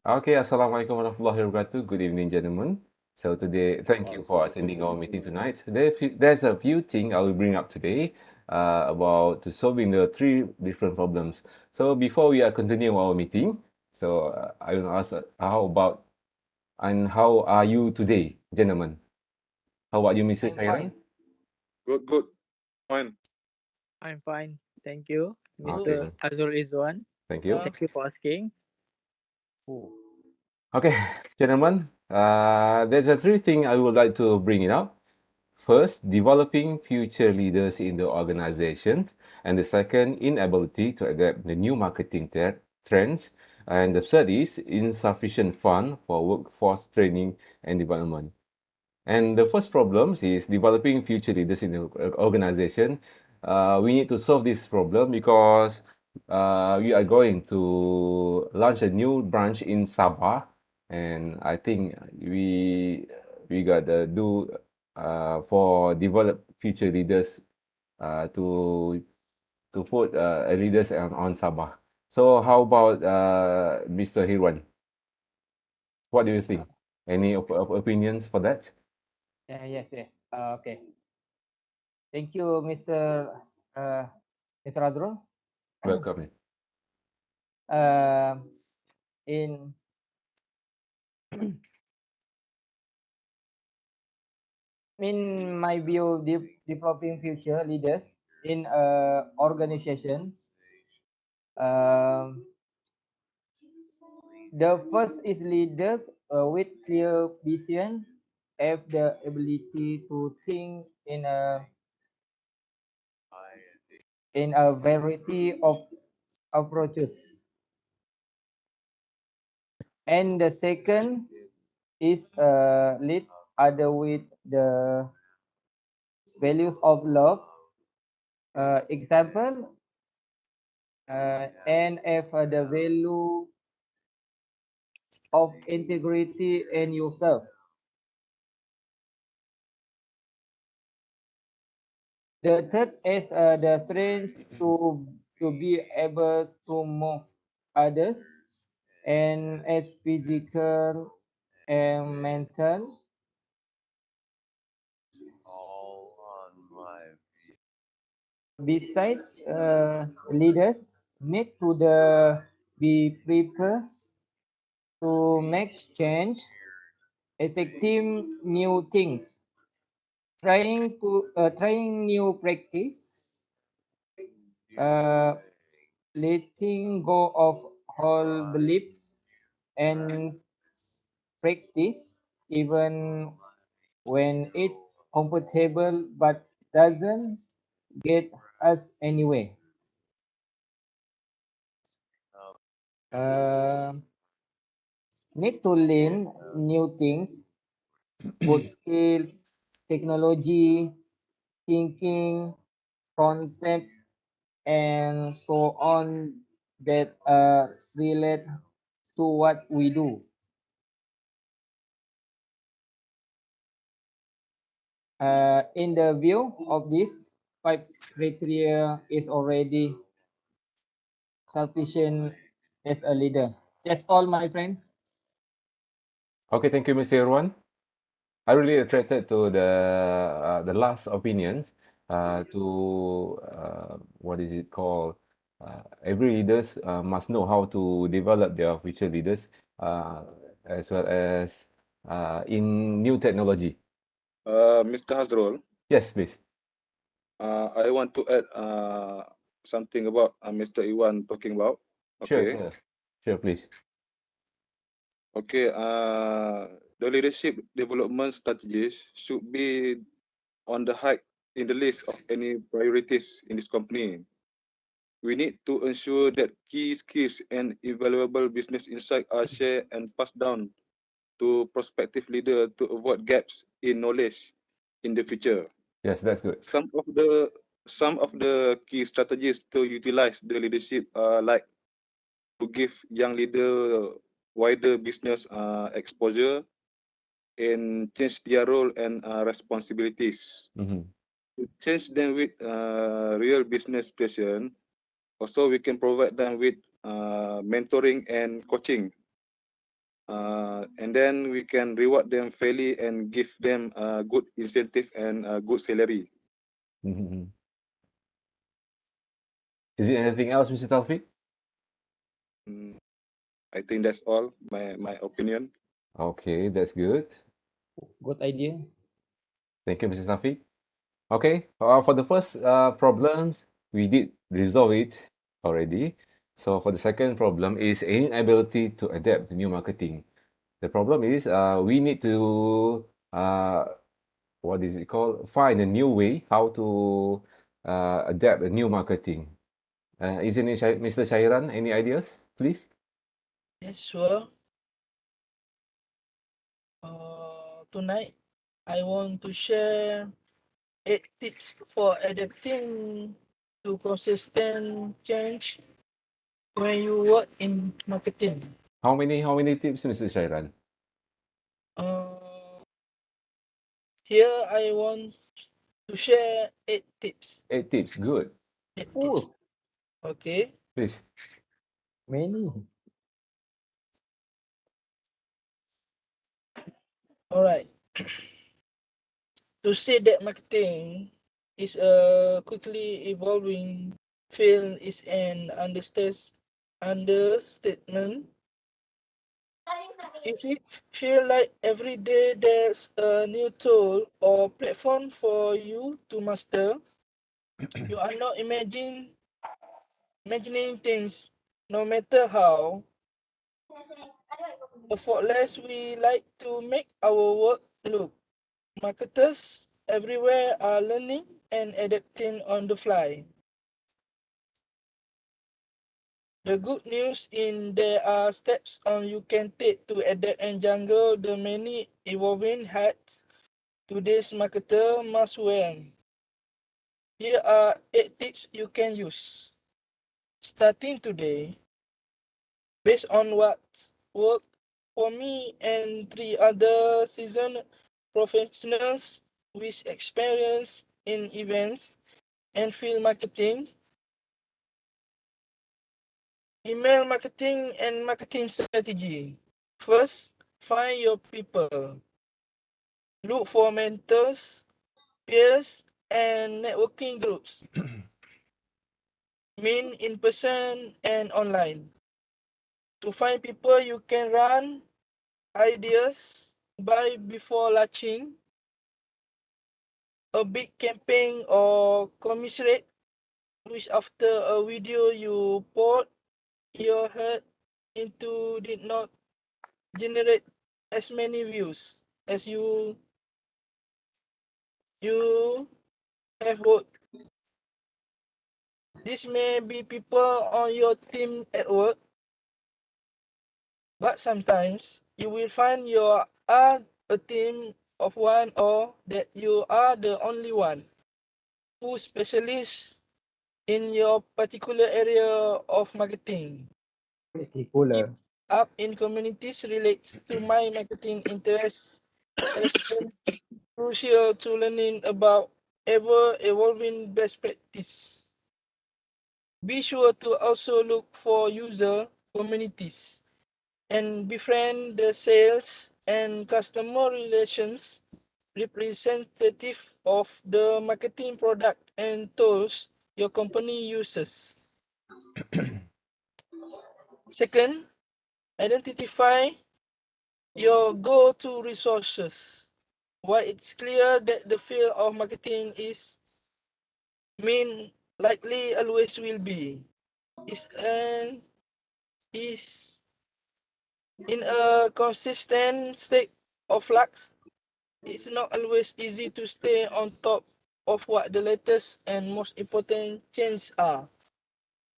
Okay, Assalamualaikum warahmatullahi wabarakatuh. Good evening, gentlemen. So today, thank you for attending our meeting tonight. There's a few things I will bring up today about to solving the three different problems. So before we are continue our meeting, so I will ask, how about and how are you today, gentlemen? How about you, Mr. I'm fine. Sairan? Good. Fine. I'm fine. Thank you, Mr. Okay, Azul Izwan. thank you. Thank you for asking. Oh, Okay, gentlemen, there's a three thing I would like to bring it up. First, developing future leaders in the organization, and the second, inability to adapt the new marketing trends, and the third is insufficient fund for workforce training and development. And the first problem is developing future leaders in the organization. We need to solve this problem because we are going to launch a new branch in Sabah, and I think we got to do for develop future leaders to put leaders on Sabah. So how about Mr. Hirwan? What do you think? Any opinions for that? Yes. Okay. Thank you, Uh, Mr. Adrul. Welcome. Uh, in in my view, developing future leaders in organizations. Um, the first is leaders with clear vision, have the ability to think in a variety of approaches. And the second is lead other with the values of love. Example, and if the value of integrity in yourself. The third is the strength to be able to move others and as physical and mental. Besides, leaders need to be prepared to make change, accepting new things, trying new practice, uh, letting go of all beliefs and practice, even when it's comfortable but doesn't get us anywhere. Uh, Need to learn new things, both skills, technology, thinking, concepts, and so on that relate to what we do. In the view of this, five criteria is already sufficient as a leader. That's all, my friend. Okay, thank you, Mr. Irwan. I really attracted to the last opinions what is it called? Every leaders must know how to develop their future leaders as well as in new technology. Mr. Hazrul, Yes, please. I want to add something about Mr. Iwan talking about. Sure, Okay. sure, sure, please. Okay. The leadership development strategies should be on the high in the list of any priorities in this company. We need to ensure that key skills and invaluable business insight are shared and passed down to prospective leaders to avoid gaps in knowledge in the future. Yes, that's good. Some of the some of the key strategies to utilize the leadership are like to give young leader wider business exposure and change their role and responsibilities. Mm-hmm. To change them with real business situation. Also, we can provide them with mentoring and coaching And then we can reward them fairly and give them good incentive and good salary. Mhm. Is there anything else, Mr. Taufik? Mm, I think that's all my opinion. Okay, that's good. Good idea. Thank you, Mr. Taufik. Okay, for the first problems, we did resolve it already. So for the second problem is inability to adapt to new marketing. The problem is we need to what is it called? Find a new way how to adapt a new marketing. Isn't it, Mr. Shairan? Any ideas, please? Yes, sure. Tonight, I want to share 8 tips for adapting to consistent change when you work in marketing. How many tips, Mr. Shairan? Uh, Here I want to share 8 tips. 8 tips. Good. 8 tips. Oh, Okay. Please. many. All right. To say that marketing is a quickly evolving field is an understatement. If it feel like every day there's a new tool or platform for you to master, you are not imagining things. No matter how effortless we like to make our work look, marketers everywhere are learning and adapting on the fly. The good news in there are steps on you can take to adapt and jungle the many evolving hats today's marketer must wear. Here are 8 tips you can use. Starting today, based on what worked for me and 3 other seasoned professionals with experience in events and field marketing, email marketing and marketing strategy. First, find your people. Look for mentors, peers, and networking groups. Mean in person and online. To find people you can run ideas by before launching a big campaign or commiserate, which after a video you poured your heart into did not generate as many views as you have hoped. This may be people on your team at work, but sometimes you will find you are a team of one or that you are the only one who specialists in your particular area of marketing. Keep Particular. up in communities relates to my marketing interests has been crucial to learning about ever evolving best practice. Be sure to also look for user communities and befriend the sales and customer relations representative of the marketing product and tools your company uses. Second, identify your go-to resources. While it's clear that the field of marketing is likely always will be, is an is in a consistent state of flux. It's not always easy to stay on top of what the latest and most important changes are.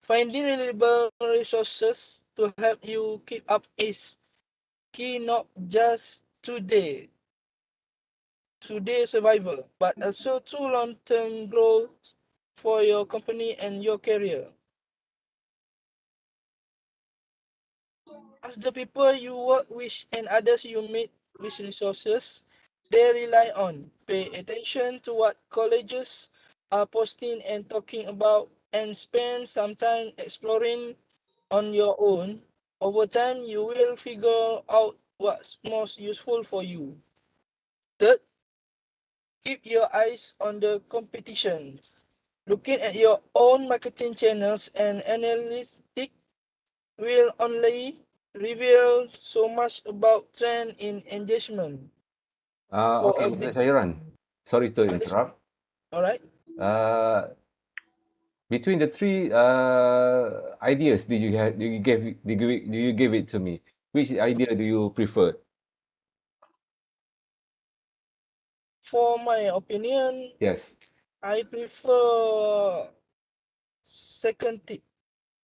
Finding reliable resources to help you keep up is key, not just today survival, but also to long-term growth for your company and your career. As the people you work with and others you meet with resources they rely on, pay attention to what colleges are posting and talking about, and spend some time exploring on your own Over time, you will figure out what's most useful for you. Third, keep your eyes on the competitions. Looking at your own marketing channels and analytics will only reveal so much about trend in engagement. For Okay, a Mr. big, Shairan. Sorry to interrupt. all right. Uh, between the three ideas did you have, do you give it to me? Which idea do you prefer? For my opinion, Yes. I prefer second tip.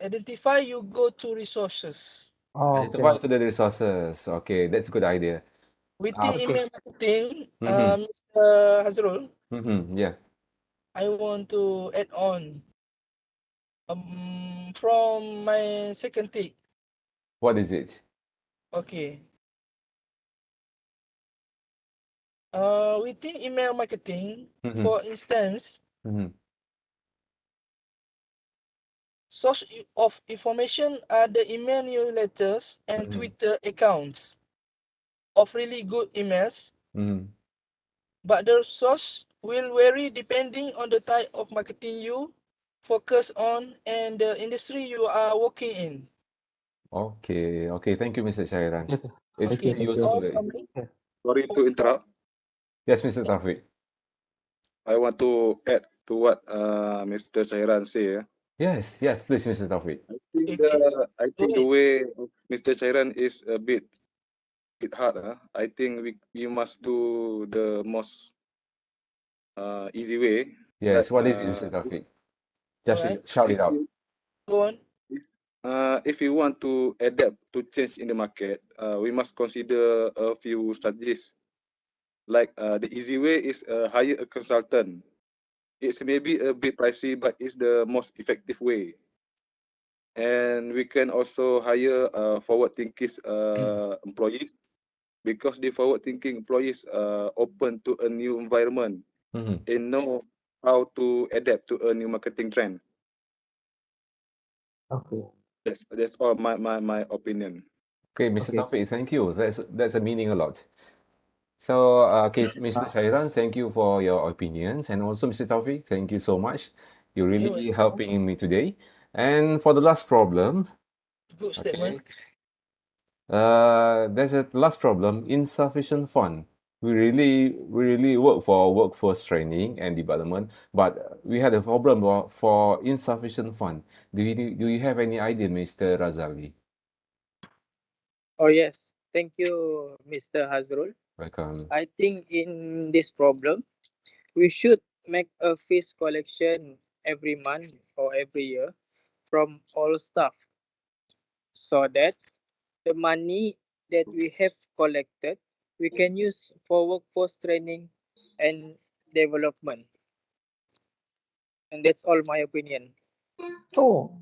Identify you go to resources. Identify Okay. to the resources. Okay, that's a good idea. Within Okay. email marketing, Mm-hmm. Mr. Hazrul, Mm-hmm. Yeah. I want to add on from my second tip. What is it? Okay. Within email marketing, Mm-hmm. for instance, Mm-hmm. source of information are the email newsletters and Mm-hmm. Twitter accounts of really good emails, Mm-hmm. but the source will vary depending on the type of marketing you focus on and the industry you are working in. Okay. Okay. Thank you, Mr. Shairan. Okay. It's Okay, Okay. pretty Thank that's you. all useful. from me. Sorry to Most interrupt. Yes, Mr. Taufik. I want to add to what Mr. Sairan say. Yes. Yes, please, Mr. Taufik. okay, I go think the ahead. way of Mr. Sairan is a bit hard. I think we must do the most easy way. Like Yes. What is it, Mr. Taufik? All Just right, shout if it out. you go on. if you want to adapt to change in the market, we must consider a few strategies. Like the easy way is hire a consultant. It's maybe a bit pricey, but it's the most effective way. And we can also hire forward thinking employees, because the forward thinking employees are open to a new environment Mm-hmm. and know how to adapt to a new marketing trend. Okay. That's all my opinion. Okay, Mr. Okay. Taufik, thank you. That's a meaning a lot. So, okay, Mr. Shairan, thank you for your opinions, and also Mr. Taufik, thank you so much. You're You're really welcome. helping me today. And for the last problem, Good statement. okay, there's a last problem: insufficient fund. We really work for workforce training and development, but we had a problem for insufficient fund. Do you have any idea, Mr. Razali? Oh yes, thank you, Mr. Hazrul. Welcome. I think in this problem, we should make a fees collection every month or every year from all staff, so that the money that we have collected we can use for workforce training and development. And that's all my opinion. Oh.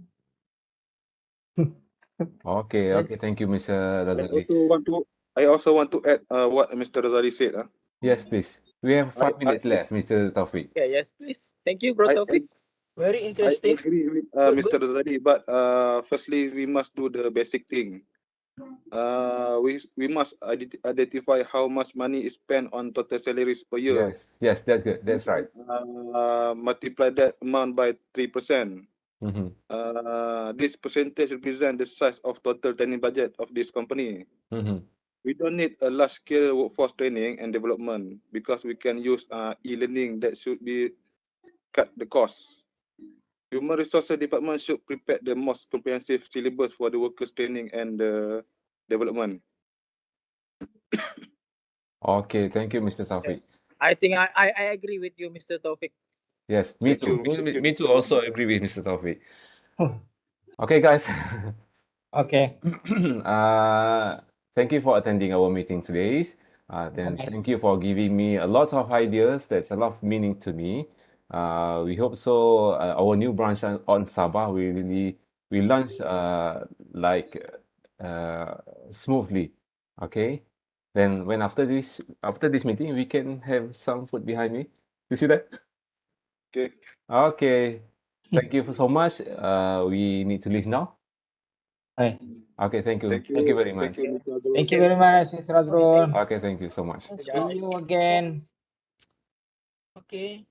Okay, Yes. okay, thank you, Mr. I Razali. also want to I also want to add what Mr. Razali said. Yes, please. We have I, five I minutes left, Mr. Taufik. Yeah, yes, please. Thank you, Bro I Taufik. Very I interesting. agree with Good, Mr. good. Razali, but firstly we must do the basic thing. We must identify how much money is spent on total salaries per year. Yes, yes, that's good. And That's right. multiply that amount by 3%. Mm-hmm. This percentage represents the size of total training budget of this company. Mm-hmm. We don't need a large-scale workforce training and development, because we can use e-learning that should be cut the cost. Human resources department should prepare the most comprehensive syllabus for the workers training and development. Okay, thank you, Mr. Yes. Taufik. I think I agree with you, Mr. Taufik. Yes, me Thank too. you. Me, Thank me you, me too. Mr. Wan. Also agree with Mr. Taufik. Okay, guys. Okay. uh, thank you for attending our meeting today. Then Okay. thank you for giving me a lot of ideas. That's a lot of meaning to me. We hope so. Our new branch on Sabah we launch like uh, smoothly. Okay. Then when after this meeting, we can have some food behind me. You see that? Okay. Okay. Thank you so much. We need to leave now. Okay. Okay, thank you. Thank you. Thank you very much. Thank you, Mr. Azrul. Thank you very much, Mr. Azrul. Okay, thank you so much. See you again. Okay.